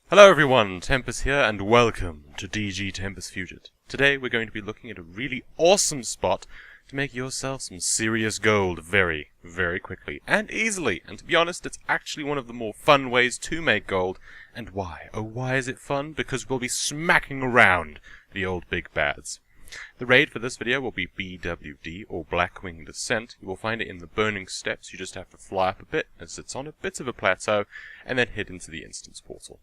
Hello everyone, Tempus here, and welcome to DGTempusFugit. Today we're going to be looking at a really awesome spot to make yourself some serious gold very, very quickly and easily. And to be honest, it's actually one of the more fun ways to make gold. And why? Oh, why is it fun? Because we'll be smacking around the old big bads. The raid for this video will be BWD, or Blackwing Descent. You will find it in the Burning Steppes. You just have to fly up a bit, as it's on a bit of a plateau, and then head into the instance portal.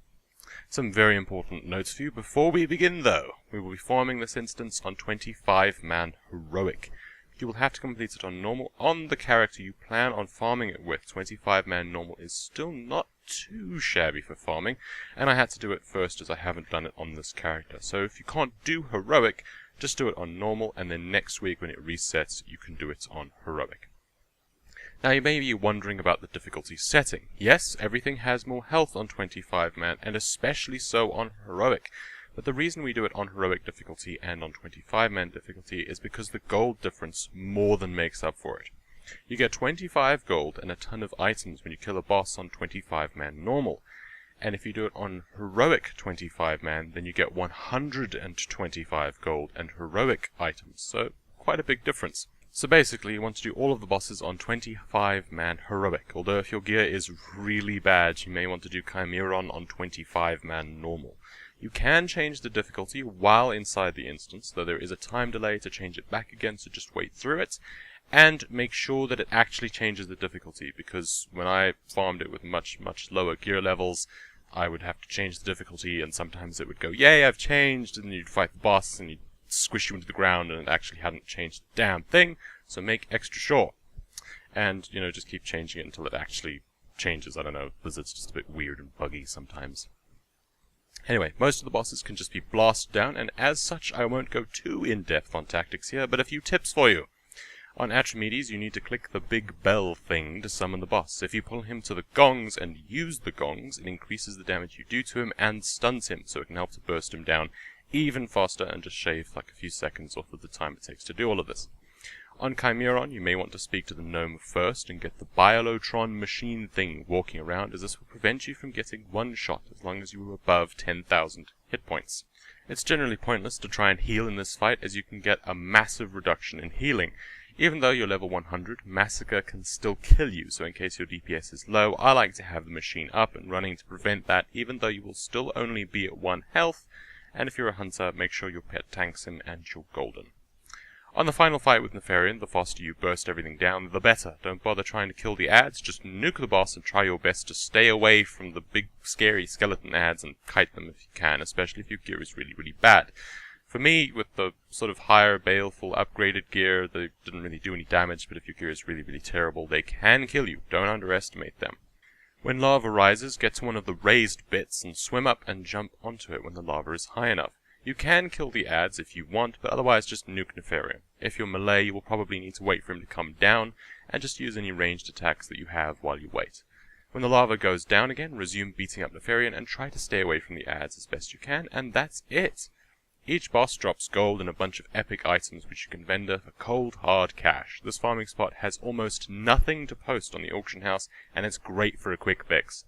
Some very important notes for you before we begin, though. We will be farming this instance on 25-man Heroic. You will have to complete it on normal on the character you plan on farming it with. 25-man normal is still not too shabby for farming, and I had to do it first as I haven't done it on this character. So if you can't do Heroic, just do it on normal, and then next week when it resets, you can do it on Heroic. Now you may be wondering about the difficulty setting. Yes, everything has more health on 25-man, and especially so on Heroic. But the reason we do it on Heroic difficulty and on 25-man difficulty is because the gold difference more than makes up for it. You get 25 gold and a ton of items when you kill a boss on 25-man normal. And if you do it on Heroic 25-man, then you get 125 gold and Heroic items. So, quite a big difference. So basically, you want to do all of the bosses on 25-man Heroic, although if your gear is really bad, you may want to do Chimeron on 25-man normal. You can change the difficulty while inside the instance, though there is a time delay to change it back again, so just wait through it. And make sure that it actually changes the difficulty, because when I farmed it with much lower gear levels, I would have to change the difficulty, and sometimes it would go, yay, I've changed, and then you'd fight the boss, and you'd squish you into the ground, and it actually hadn't changed a damn thing, so make extra sure. And, you know, just keep changing it until it actually changes. I don't know, Blizzard's just a bit weird and buggy sometimes. Anyway, most of the bosses can just be blasted down, and as such, I won't go too in-depth on tactics here, but a few tips for you. On Archimedes, you need to click the big bell thing to summon the boss. If you pull him to the gongs and use the gongs, it increases the damage you do to him and stuns him, so it can help to burst him down even faster and just shave like a few seconds off of the time it takes to do all of this. On Chimeron, you may want to speak to the gnome first and get the Biolotron machine thing walking around, as this will prevent you from getting one shot as long as you are above 10,000 hit points. It's generally pointless to try and heal in this fight, as you can get a massive reduction in healing. Even though you're level 100, Massacre can still kill you, so in case your DPS is low, I like to have the machine up and running to prevent that, even though you will still only be at 1 health, and if you're a hunter, make sure your pet tanks him and you're golden. On the final fight with Nefarian, the faster you burst everything down, the better. Don't bother trying to kill the ads, just nuke the boss and try your best to stay away from the big scary skeleton ads and kite them if you can, especially if your gear is really bad. For me, with the sort of higher, baleful, upgraded gear, they didn't really do any damage, but if your gear is really terrible, they can kill you. Don't underestimate them. When lava rises, get to one of the raised bits and swim up and jump onto it when the lava is high enough. You can kill the ads if you want, but otherwise just nuke Nefarian. If you're melee, you will probably need to wait for him to come down, and just use any ranged attacks that you have while you wait. When the lava goes down again, resume beating up Nefarian and try to stay away from the ads as best you can, and that's it! Each boss drops gold and a bunch of epic items which you can vendor for cold, hard cash. This farming spot has almost nothing to post on the auction house, and it's great for a quick fix.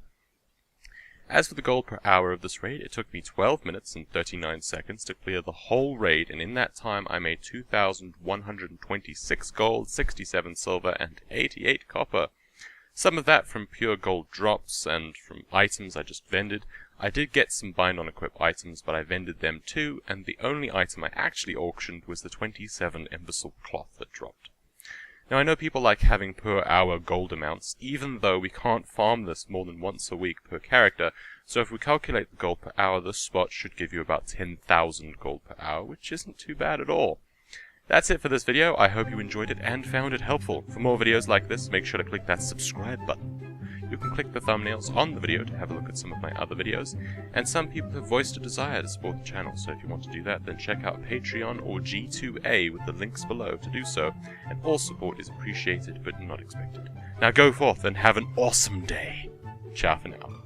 As for the gold per hour of this raid, it took me 12 minutes and 39 seconds to clear the whole raid, and in that time I made 2,126 gold, 67 silver, and 88 copper. Some of that from pure gold drops and from items I just vended. I did get some bind on equip items, but I vended them too, and the only item I actually auctioned was the 27 imbecile cloth that dropped. Now I know people like having per hour gold amounts, even though we can't farm this more than once a week per character, so if we calculate the gold per hour, this spot should give you about 10,000 gold per hour, which isn't too bad at all. That's it for this video. I hope you enjoyed it and found it helpful. For more videos like this, make sure to click that subscribe button. You can click the thumbnails on the video to have a look at some of my other videos, and some people have voiced a desire to support the channel, so if you want to do that, then check out Patreon or G2A with the links below to do so, and all support is appreciated but not expected. Now go forth and have an awesome day. Ciao for now.